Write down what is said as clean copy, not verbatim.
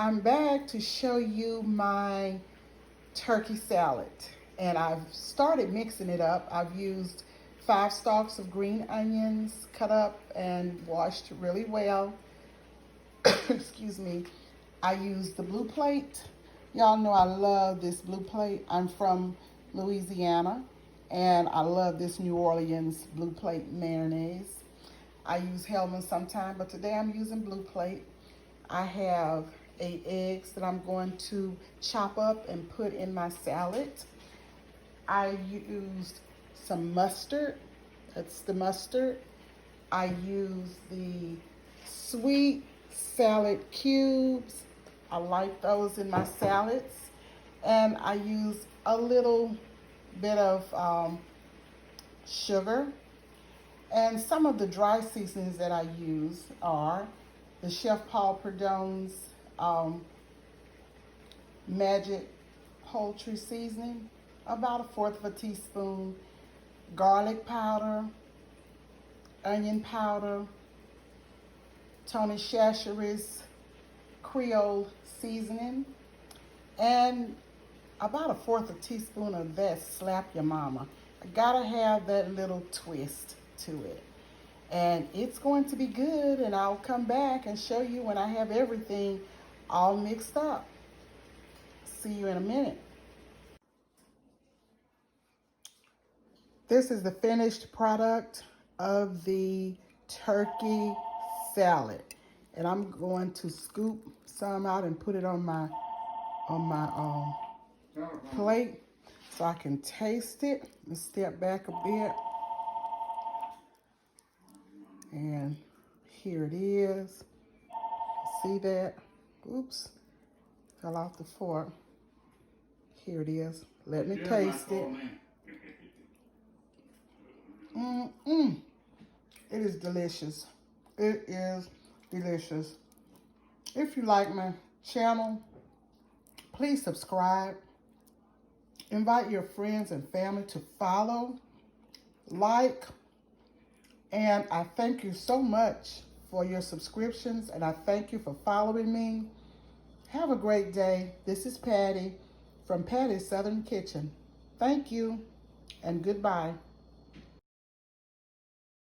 I'm back to show you my turkey salad, and I've started mixing it up. I've used 5 stalks of green onions cut up and washed really well. Excuse me. I used the blue plate. Y'all know I love this blue plate. I'm from Louisiana, and I love this New Orleans blue plate mayonnaise. I use Hellman sometime, but today I'm using blue plate. I have 8 eggs that I'm going to chop up and put in my salad. I used some mustard. That's the mustard. I used the sweet salad cubes. I like those in my salads. And I use a little bit of sugar. And some of the dry seasonings that I use are the Chef Paul Prudhomme's Magic Poultry Seasoning, about 1/4 teaspoon, garlic powder, onion powder, Tony Chachere's Creole seasoning, and about 1/4 teaspoon of that Slap Your Mama. I gotta have that little twist to it. And it's going to be good, and I'll come back and show you when I have everything all mixed up. See you in a minute. This is the finished product of the turkey salad. And I'm going to scoop some out and put it on my plate so I can taste it. Let's step back a bit. And here it is. See that? Oops, fell off the fork. Here it is. Let me taste it. It is delicious. It is delicious. If you like my channel, please subscribe. Invite your friends and family to follow, like, and I thank you so much for your subscriptions, and I thank you for following me. Have a great day. This is Patty from Patty's Southern Kitchen. Thank you, and goodbye.